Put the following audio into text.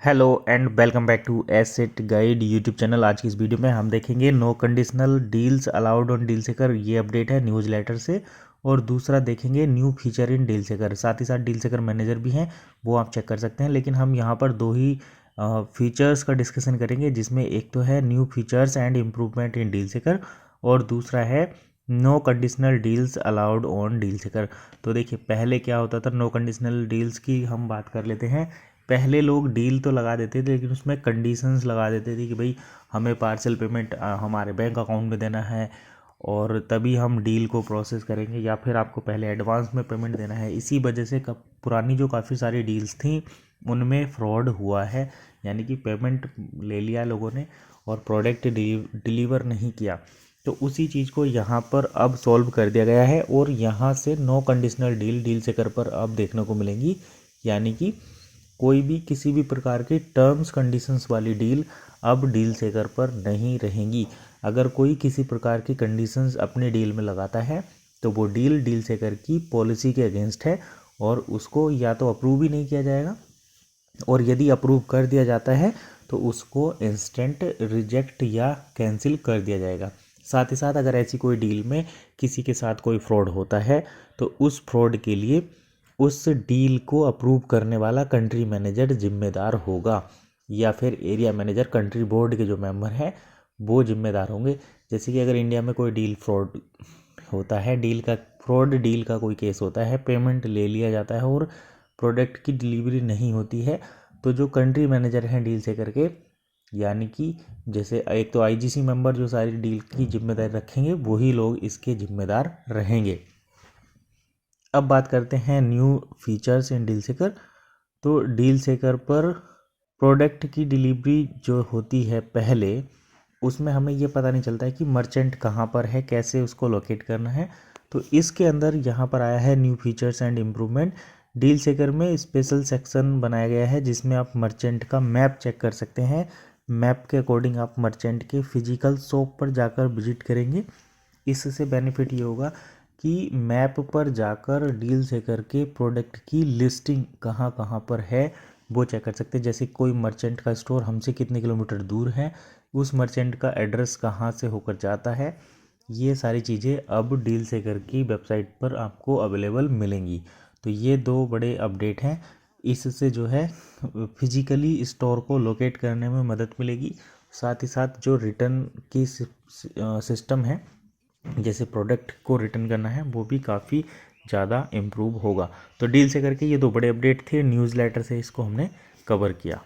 Hello and welcome back to asset guide YouTube channel. आज की इस वीडियो में हम देखेंगे no conditional deals allowed on deal seeker, ये अपडेट है न्यूज़ लेटर से। और दूसरा देखेंगे न्यू फीचर इन डील सेकर, साथ ही साथ डील सेकर मैनेजर भी हैं, वो आप चेक कर सकते हैं। लेकिन हम यहाँ पर दो ही फीचर्स का डिस्कशन करेंगे, जिसमें एक तो है new features and improvement in deal seeker और दूसरा है no conditional deals allowed on deal seeker. तो देखिए, पहले क्या होता था, नो कंडीशनल डील्स की हम बात कर लेते हैं। पहले लोग डील तो लगा देते थे, लेकिन उसमें कंडीशंस लगा देते थे कि भाई हमें पार्सल पेमेंट हमारे बैंक अकाउंट में देना है और तभी हम डील को प्रोसेस करेंगे, या फिर आपको पहले एडवांस में पेमेंट देना है। इसी वजह से पुरानी जो काफ़ी सारी डील्स थी उनमें फ्रॉड हुआ है, यानी कि पेमेंट ले लिया लोगों ने और प्रोडक्ट डिलीवर नहीं किया। तो उसी चीज़ को यहाँ पर अब सॉल्व कर दिया गया है और यहाँ से नो कंडीशनल डील सेकर पर अब देखने को मिलेंगी, यानी कि कोई भी किसी भी प्रकार की टर्म्स कंडीशंस वाली डील अब डील सेकर पर नहीं रहेंगी। अगर कोई किसी प्रकार की कंडीशंस अपने डील में लगाता है तो वो डील सेकर की पॉलिसी के अगेंस्ट है और उसको या तो अप्रूव ही नहीं किया जाएगा, और यदि अप्रूव कर दिया जाता है तो उसको इंस्टेंट रिजेक्ट या कैंसिल कर दिया जाएगा। साथ ही साथ अगर ऐसी कोई डील में किसी के साथ कोई फ्रॉड होता है तो उस फ्रॉड के लिए उस डील को अप्रूव करने वाला कंट्री मैनेजर जिम्मेदार होगा, या फिर एरिया मैनेजर, कंट्री बोर्ड के जो मेंबर हैं वो जिम्मेदार होंगे। जैसे कि अगर इंडिया में कोई डील फ्रॉड होता है, डील का कोई केस होता है, पेमेंट ले लिया जाता है और प्रोडक्ट की डिलीवरी नहीं होती है, तो जो कंट्री मैनेजर हैं डील से करके, यानी कि जैसे एक तो आईजीसी मेंबर जो सारी डील की जिम्मेदारी रखेंगे, वही लोग इसके जिम्मेदार रहेंगे। अब बात करते हैं new features in deal seeker. तो डील सेकर पर प्रोडक्ट की डिलीवरी जो होती है पहले, उसमें हमें ये पता नहीं चलता है कि मर्चेंट कहाँ पर है, कैसे उसको लोकेट करना है। तो इसके अंदर यहाँ पर आया है new features and improvement. Deal सेकर में स्पेशल सेक्शन बनाया गया है जिसमें आप मर्चेंट का मैप चेक कर सकते हैं। मैप के अकॉर्डिंग आप मर्चेंट के फिजिकल शॉप पर जाकर विजिट करेंगे। इससे बेनिफिट ये होगा कि मैप पर जाकर डील सेकर के प्रोडक्ट की लिस्टिंग कहाँ कहाँ पर है वो चेक कर सकते हैं। जैसे कोई मर्चेंट का स्टोर हमसे कितने किलोमीटर दूर है, उस मर्चेंट का एड्रेस कहाँ से होकर जाता है, ये सारी चीज़ें अब डील सेकर की वेबसाइट पर आपको अवेलेबल मिलेंगी। तो ये दो बड़े अपडेट हैं। इससे जो है फिजिकली स्टोर को लोकेट करने में मदद मिलेगी। साथ ही साथ जो रिटर्न की सिस्टम है, जैसे प्रोडक्ट को रिटर्न करना है, वो भी काफ़ी ज़्यादा इम्प्रूव होगा। तो डील से करके ये दो बड़े अपडेट थे, न्यूज़ लेटर से इसको हमने कवर किया।